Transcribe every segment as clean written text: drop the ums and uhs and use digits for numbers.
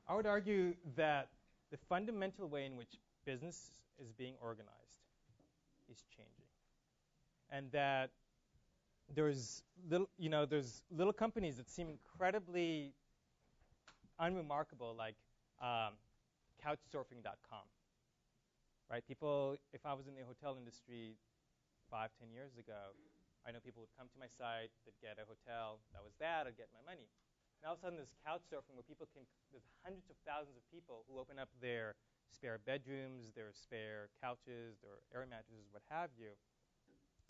I would argue that the fundamental way in which business is being organized is changing, and that there's little companies that seem incredibly unremarkable, like Couchsurfing.com, right? People, if I was in the hotel industry 5, 10 years ago, I know people would come to my site, they'd get a hotel, that was that, I'd get my money. And all of a sudden, there's Couchsurfing where people can, there's hundreds of thousands of people who open up their spare bedrooms, their spare couches, their air mattresses, what have you,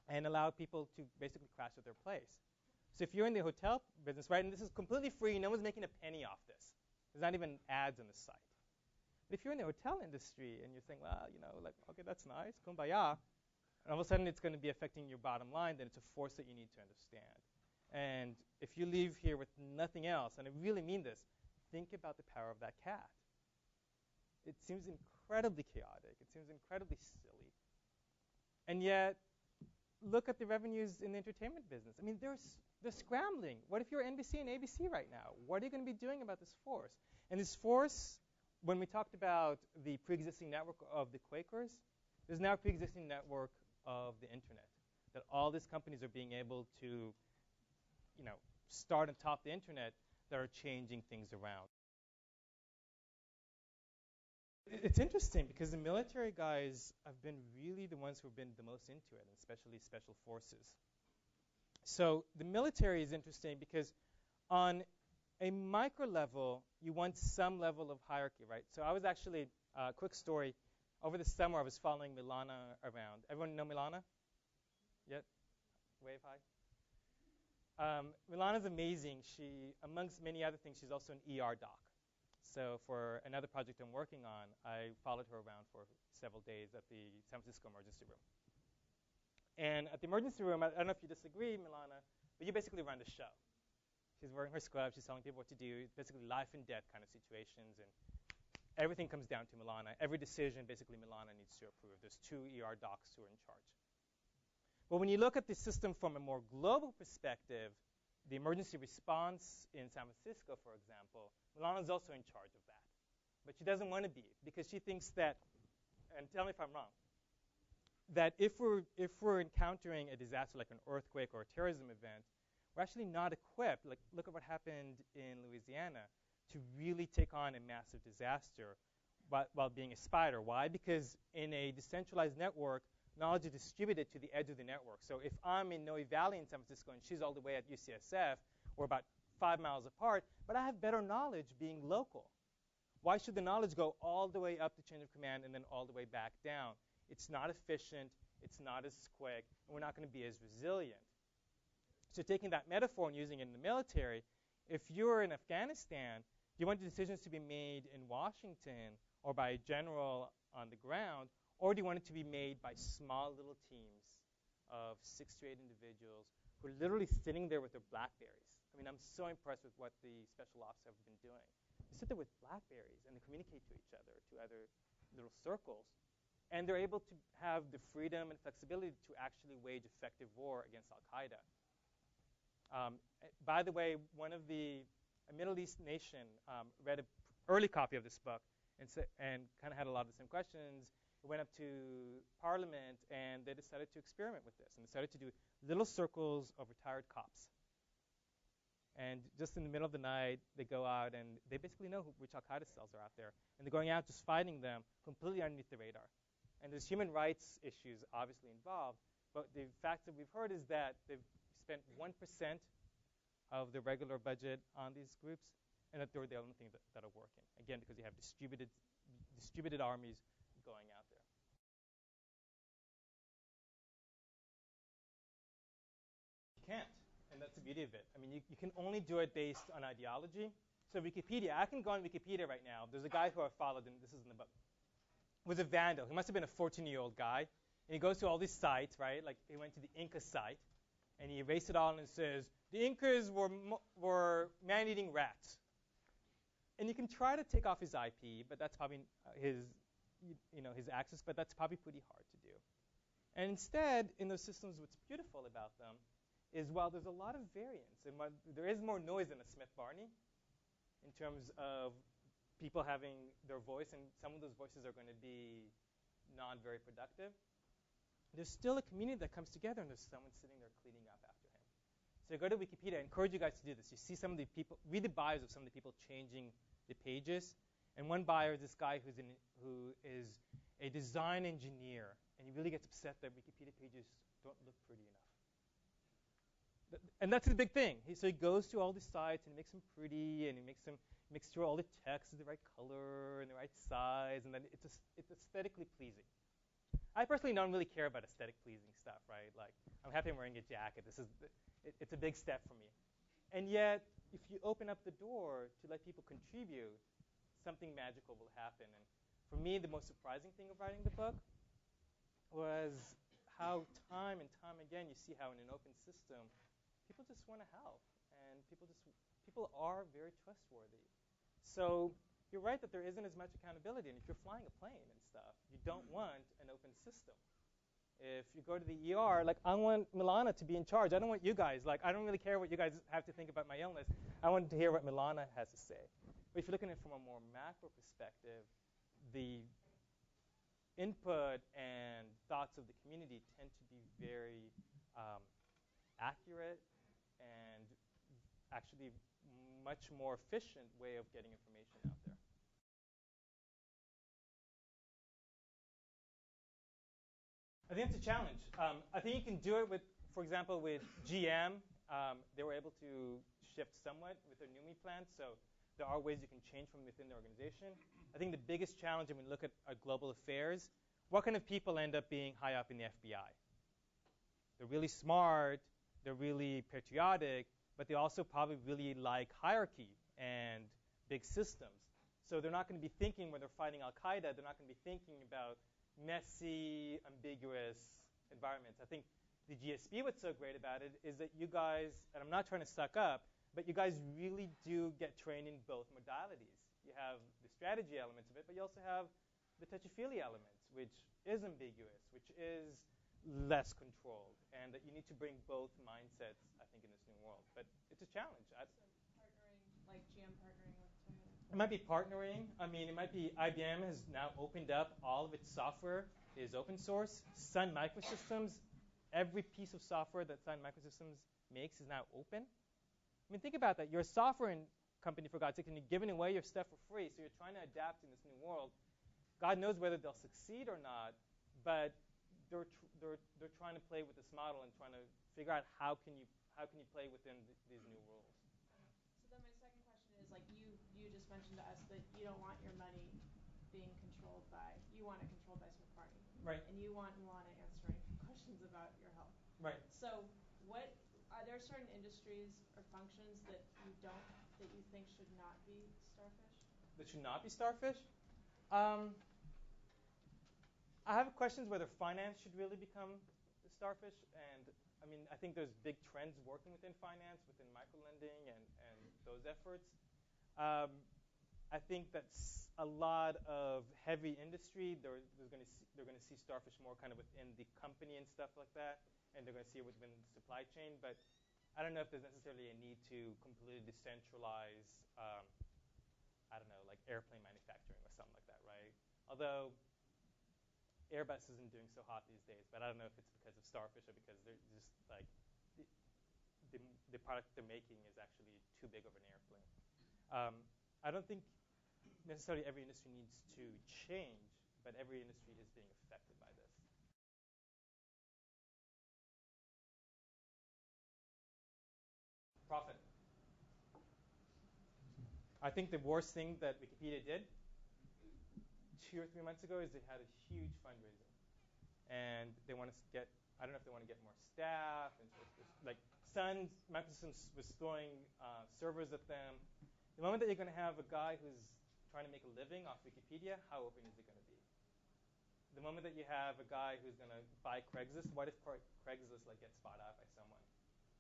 and allow people to basically crash at their place. So if you're in the hotel business, right, and this is completely free, no one's making a penny off this. There's not even ads on the site. But if you're in the hotel industry and you're saying, well, like, okay, that's nice, kumbaya, and all of a sudden it's going to be affecting your bottom line, then it's a force that you need to understand. And if you leave here with nothing else, and I really mean this, think about the power of that cat. It seems incredibly chaotic. It seems incredibly silly. And yet, look at the revenues in the entertainment business. I mean, they're scrambling. What if you're NBC and ABC right now? What are you going to be doing about this force? And this force, when we talked about the pre-existing network of the Quakers, there's now a pre-existing network of the internet, that all these companies are being able to, start on top of the internet that are changing things around. It's interesting because the military guys have been really the ones who have been the most into it, and especially special forces. So the military is interesting because on a micro level, you want some level of hierarchy, right? So I was actually, quick story, over the summer I was following Milana around. Everyone know Milana? Yet? Wave high. Milana's amazing. She, amongst many other things, she's also an ER doc. So for another project I'm working on, I followed her around for several days at the San Francisco emergency room. And at the emergency room, I don't know if you disagree, Milana, but you basically run the show. She's wearing her scrubs. She's telling people what to do. Basically life and death kind of situations. And everything comes down to Milana. Every decision, basically, Milana needs to approve. There's 2 ER docs who are in charge. But when you look at the system from a more global perspective, the emergency response in San Francisco, for example, Milana is also in charge of that. But she doesn't want to be, because she thinks that, and tell me if I'm wrong, that if we're encountering a disaster like an earthquake or a terrorism event, we're actually not equipped, like look at what happened in Louisiana, to really take on a massive disaster while being a spider. Why? Because in a decentralized network, knowledge is distributed to the edge of the network. So if I'm in Noe Valley in San Francisco and she's all the way at UCSF, we're about 5 miles apart, but I have better knowledge being local. Why should the knowledge go all the way up the chain of command and then all the way back down? It's not efficient, it's not as quick, and we're not going to be as resilient. So taking that metaphor and using it in the military, if you're in Afghanistan, do you want the decisions to be made in Washington or by a general on the ground, or do you want it to be made by small little teams of 6 to 8 individuals who are literally sitting there with their BlackBerries? I mean, I'm so impressed with what the special ops have been doing. They sit there with BlackBerries and they communicate to each other, to other little circles, and they're able to have the freedom and flexibility to actually wage effective war against Al-Qaeda. By the way, a Middle East nation read an early copy of this book and kind of had a lot of the same questions. It went up to Parliament, and they decided to experiment with this and decided to do little circles of retired cops. And just in the middle of the night, they go out, and they basically know which Al-Qaeda cells are out there. And they're going out just fighting them completely underneath the radar. And there's human rights issues obviously involved. But the fact that we've heard is that they've spent 1% of the regular budget on these groups, and that they're the only thing that are working. Again, because you have distributed armies going out there. You can't, and that's the beauty of it. I mean, you can only do it based on ideology. So Wikipedia, I can go on Wikipedia right now. There's a guy who I followed, and this is in the book, was a vandal. He must have been a 14-year-old guy. And he goes to all these sites, right? Like he went to the Inca site, and he erased it all and says, the Incas were man-eating rats. And you can try to take off his IP, but that's probably his access, but that's probably pretty hard to do. And instead, in those systems, what's beautiful about them is while there's a lot of variance, and there is more noise than a Smith-Barney in terms of people having their voice, and some of those voices are going to be not very productive, there's still a community that comes together, and there's someone sitting there cleaning up after him. So you go to Wikipedia. I encourage you guys to do this. You see some of the people, read the bios of some of the people changing the pages. And one bio is this guy who is a design engineer, and he really gets upset that Wikipedia pages don't look pretty enough. And that's the big thing. So he goes to all these sites and makes them pretty, and he makes sure all the text is the right color and the right size, and then it's aesthetically pleasing. I personally don't really care about aesthetic pleasing stuff, right? Like, I'm happy I'm wearing a jacket. It's a big step for me. And yet, if you open up the door to let people contribute, something magical will happen. And for me, the most surprising thing of writing the book was how time and time again you see how in an open system, people just want to help, and people are very trustworthy. So you're right that there isn't as much accountability, and if you're flying a plane and stuff, you don't want an open system. If you go to the ER, like, I want Milana to be in charge. I don't want you guys. Like, I don't really care what you guys have to think about my illness. I want to hear what Milana has to say. But if you're looking at it from a more macro perspective, the input and thoughts of the community tend to be very accurate and actually much more efficient way of getting information out there. I think it's a challenge. I think you can do it with, for example, with GM. They were able to shift somewhat with their NUMI plan, so there are ways you can change from within the organization. I think the biggest challenge when we look at our global affairs, what kind of people end up being high up in the FBI? They're really smart, they're really patriotic, but they also probably really like hierarchy and big systems. So they're not going to be thinking when they're fighting Al-Qaeda, they're not going to be thinking about messy, ambiguous environments. I think the GSB, what's so great about it is that you guys, and I'm not trying to suck up, but you guys really do get trained in both modalities. You have the strategy elements of it, but you also have the touchy-feely elements, which is ambiguous, which is less controlled, and that you need to bring both mindsets, I think, in this new world. But it's a challenge. So partnering, like GM partnering with Toyota? It might be partnering. I mean, it might be IBM has now opened up all of its software is open source. Sun Microsystems, every piece of software that Sun Microsystems makes is now open. I mean, think about that. You're a software company, for God's sake, and you're giving away your stuff for free, so you're trying to adapt in this new world. God knows whether they'll succeed or not, but they're trying to play with this model and trying to figure out how can you play within these new rules. So then my second question is, like, you just mentioned to us that you don't want your money being controlled by, you want it controlled by Smith Barney. Right. And you want Milana answering questions about your health. Right. So what are there certain industries or functions that you think should not be Starfish? That should not be Starfish? I have questions whether finance should really become Starfish, and I mean, I think there's big trends working within finance, within microlending, and those efforts. I think that's a lot of heavy industry. They're going to see Starfish more kind of within the company and stuff like that, and they're going to see it within the supply chain. But I don't know if there's necessarily a need to completely decentralize, I don't know, like airplane manufacturing or something like that, right? Although Airbus isn't doing so hot these days, but I don't know if it's because of Starfish or because they're just like the product they're making is actually too big of an airplane. I don't think necessarily every industry needs to change, but every industry is being affected by this. Profit. I think the worst thing that Wikipedia did 2 or 3 months ago is they had a huge fundraiser, and they want to get, I don't know if they want to get more staff, and so like Sun Microsystems was throwing servers at them. The moment that you're going to have a guy who's trying to make a living off Wikipedia, how open is it going to be? The moment that you have a guy who's going to buy Craigslist, what if Craigslist like gets bought out by someone?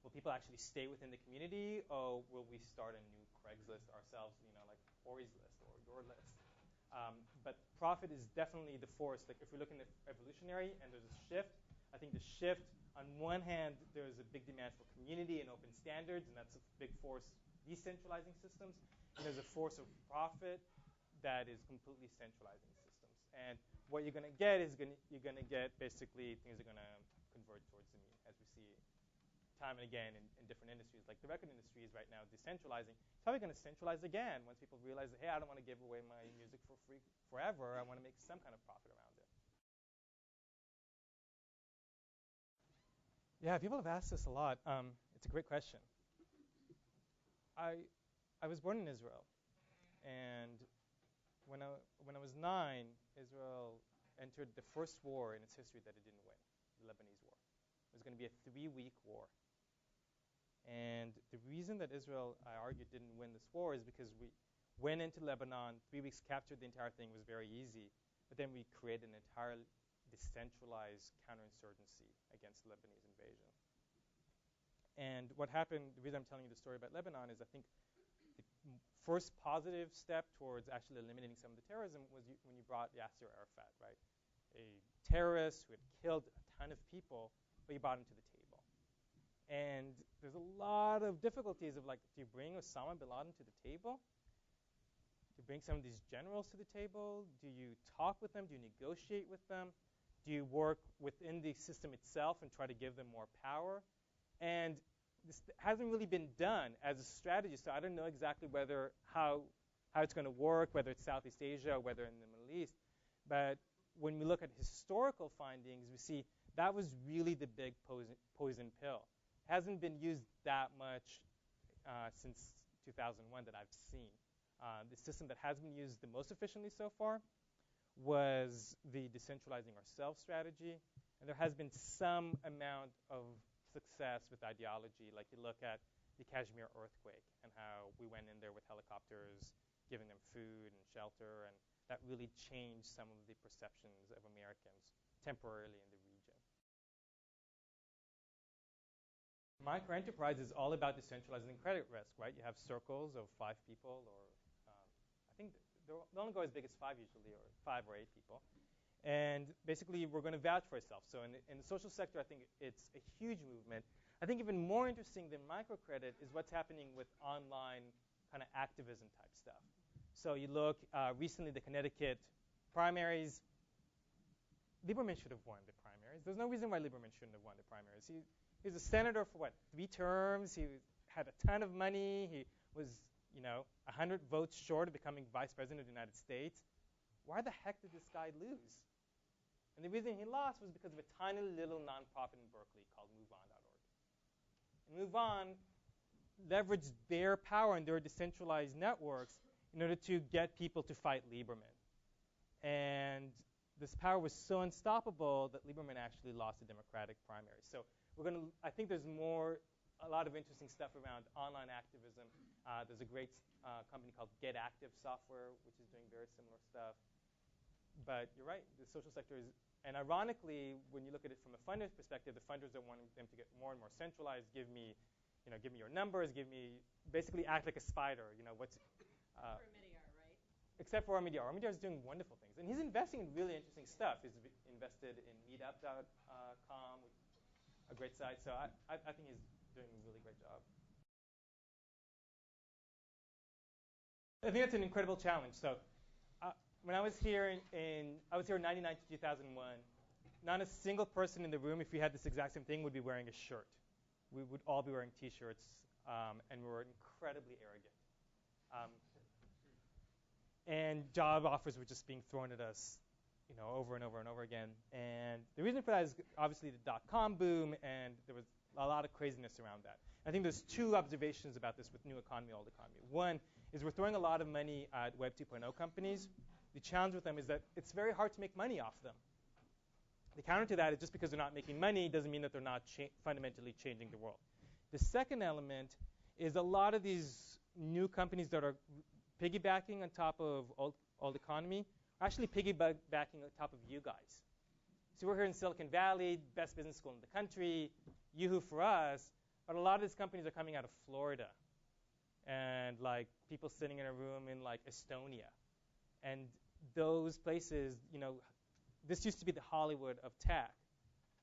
Will people actually stay within the community, or will we start a new Craigslist ourselves, you know, like Ori's list or your list? But profit is definitely the force. Like if we're looking at evolutionary and there's a shift, I think the shift, on one hand, there's a big demand for community and open standards, and that's a big force decentralizing systems. And there's a force of profit that is completely centralizing systems. And what you're going to get is you're going to get basically things are going to converge towards the mean, as we see time and again in different industries. Like the record industry is right now decentralizing. It's probably going to centralize again once people realize that, hey, I don't want to give away my music for free forever. I want to make some kind of profit around it. Yeah, people have asked this a lot. It's a great question. I was born in Israel, and when I was 9, Israel entered the first war in its history that it didn't win, the Lebanese War. It was going to be a 3-week war. And the reason that Israel, I argue, didn't win this war is because we went into Lebanon, 3 weeks, captured the entire thing, was very easy, but then we created an entire decentralized counterinsurgency against the Lebanese invasion. And what happened, the reason I'm telling you the story about Lebanon is I think the first positive step towards actually eliminating some of the terrorism was when you brought Yasser Arafat, right? A terrorist who had killed a ton of people, but you brought him to the table. And there's a lot of difficulties of like, do you bring Osama bin Laden to the table? Do you bring some of these generals to the table? Do you talk with them? Do you negotiate with them? Do you work within the system itself and try to give them more power? And this hasn't really been done as a strategy, so I don't know exactly how it's going to work, whether it's Southeast Asia or whether in the Middle East. But when we look at historical findings, we see that was really the big poison pill. Hasn't been used that much since 2001 that I've seen. The system that has been used the most efficiently so far was the decentralizing ourselves strategy, and there has been some amount of success with ideology. Like you look at the Kashmir earthquake and how we went in there with helicopters, giving them food and shelter, and that really changed some of the perceptions of Americans temporarily in the region. Microenterprise is all about decentralizing credit risk, right? You have circles of 5 people, or I think they don't go as big as 5 usually, or 5 or 8 people. And basically, we're going to vouch for ourselves. So in the social sector, I think it's a huge movement. I think even more interesting than microcredit is what's happening with online kind of activism type stuff. So you look, recently the Connecticut primaries, Lieberman should have won the primaries. There's no reason why Lieberman shouldn't have won the primaries. He was a senator for, 3 terms. He had a ton of money. He was, 100 votes short of becoming vice president of the United States. Why the heck did this guy lose? And the reason he lost was because of a tiny little nonprofit in Berkeley called MoveOn.org. And MoveOn leveraged their power and their decentralized networks in order to get people to fight Lieberman. And this power was so unstoppable that Lieberman actually lost the Democratic primary. So I think there's a lot of interesting stuff around online activism. There's a great company called Get Active Software, which is doing very similar stuff. But you're right, the social sector is, and ironically, when you look at it from a funder's perspective, the funders are wanting them to get more and more centralized. Give me your numbers. Basically act like a spider. For Omidyar, right? Except for Omidyar. Omidyar is doing wonderful things, and he's investing in really interesting stuff. He's invested in Meetup.com, a great site. So I think he's doing a really great job. I think that's an incredible challenge. So when I was here I was here in 99 to 2001. Not a single person in the room, if we had this exact same thing, would be wearing a shirt. We would all be wearing T-shirts, and we were incredibly arrogant. And job offers were just being thrown at us, over and over and over again. And the reason for that is obviously the dot-com boom, and there was a lot of craziness around that. I think there's 2 observations about this with new economy, old economy. One is we're throwing a lot of money at Web 2.0 companies. The challenge with them is that it's very hard to make money off them. The counter to that is just because they're not making money doesn't mean that they're not fundamentally changing the world. The second element is a lot of these new companies that are piggybacking on top of old economy are actually piggybacking on top of you guys. So we're here in Silicon Valley, best business school in the country, yoo-hoo for us, but a lot of these companies are coming out of Florida and like people sitting in a room in like Estonia. And those places, this used to be the Hollywood of tech,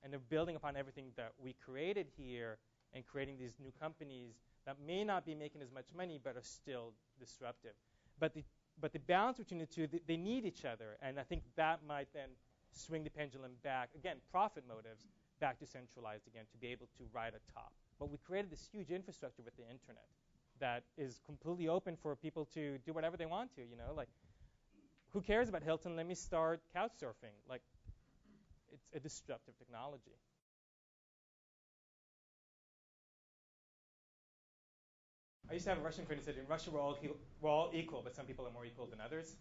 and they're building upon everything that we created here and creating these new companies that may not be making as much money but are still disruptive. But But the balance between the two, they need each other. And I think that might then swing the pendulum back, again, profit motives, back to centralized again, to be able to ride atop. But we created this huge infrastructure with the internet that is completely open for people to do whatever they want to, like, who cares about Hilton? Let me start couch surfing. Like, it's a disruptive technology. I used to have a Russian friend who said, in Russia, we're all equal, but some people are more equal than others.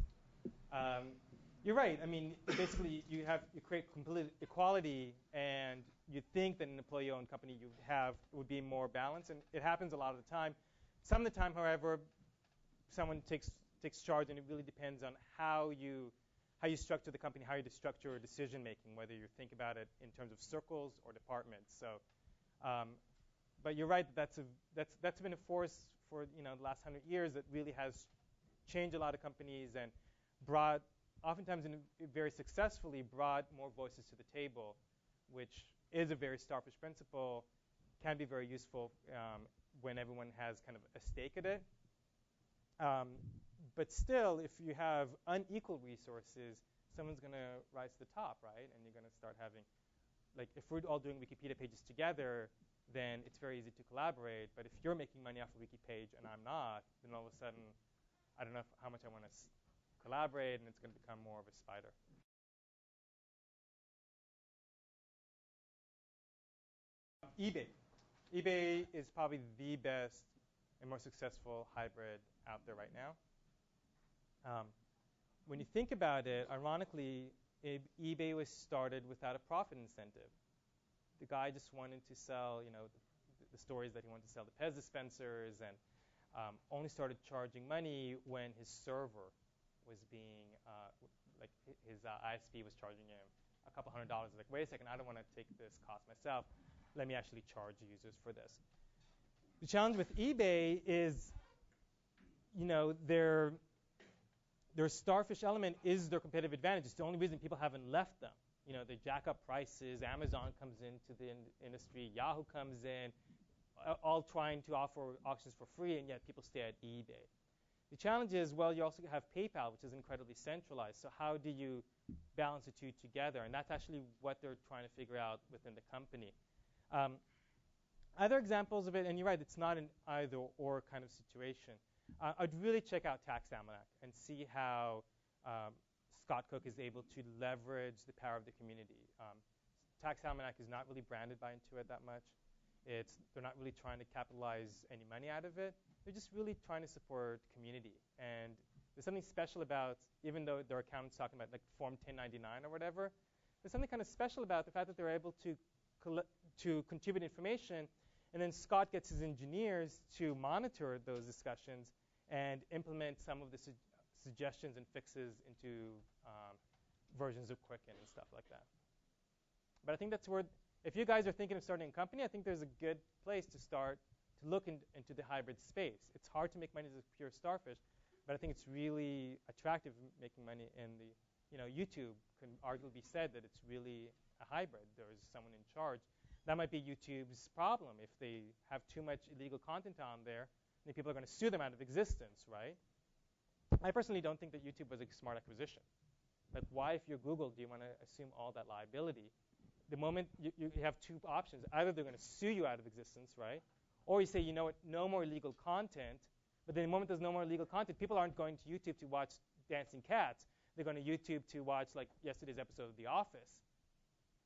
You're right. I mean, basically, you create complete equality, and you think that an employee-owned company would be more balanced, and it happens a lot of the time. Some of the time, however, someone takes charge, and it really depends on how you structure the company, how you structure your decision making, whether you think about it in terms of circles or departments. So, but you're right. That's been a force for the last 100 years that really has changed a lot of companies and brought, oftentimes very successfully, brought more voices to the table, which is a very Starfish principle, can be very useful when everyone has kind of a stake in it. But still, if you have unequal resources, someone's going to rise to the top, right? And you're going to start having, like, if we're all doing Wikipedia pages together, then it's very easy to collaborate. But if you're making money off a wiki page and I'm not, then all of a sudden, I don't know how much I want to collaborate, and it's going to become more of a spider. eBay. eBay is probably the best and more successful hybrid out there right now. When you think about it, ironically, eBay was started without a profit incentive. The guy just wanted to sell, the stories that he wanted to sell, the Pez dispensers, and only started charging money when his server was being, like his ISP was charging him a couple $100. Like, wait a second, I don't want to take this cost myself. Let me actually charge users for this. The challenge with eBay is, their Starfish element is their competitive advantage. It's the only reason people haven't left them. They jack up prices. Amazon comes into the industry. Yahoo comes in, all trying to offer auctions for free, and yet people stay at eBay. The challenge is, well, you also have PayPal, which is incredibly centralized. So how do you balance the two together? And that's actually what they're trying to figure out within the company. Other examples of it, and you're right, it's not an either-or kind of situation. I'd really check out Tax Almanac and see how Scott Cook is able to leverage the power of the community. Tax Almanac is not really branded by Intuit that much. They're not really trying to capitalize any money out of it. They're just really trying to support community. And there's something special about, even though their accountant's talking about like Form 1099 or whatever, there's something kind of special about the fact that they're able to contribute information, and then Scott gets his engineers to monitor those discussions and implement some of the suggestions and fixes into versions of Quicken and stuff like that. But I think that's where, if you guys are thinking of starting a company, I think there's a good place to start to look into the hybrid space. It's hard to make money as a pure Starfish, but I think it's really attractive making money in the, YouTube can arguably be said that it's really a hybrid. There's someone in charge. That might be YouTube's problem. If they have too much illegal content on there, then people are going to sue them out of existence, right? I personally don't think that YouTube was a smart acquisition. Like, why, if you're Google, do you want to assume all that liability? The moment you have two options. Either they're going to sue you out of existence, right? Or you say, you know what, no more illegal content. But then the moment there's no more illegal content, people aren't going to YouTube to watch dancing cats. They're going to YouTube to watch, like, yesterday's episode of The Office.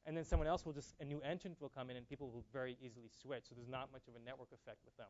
And then someone else a new entrant will come in, and people will very easily switch. So there's not much of a network effect with them.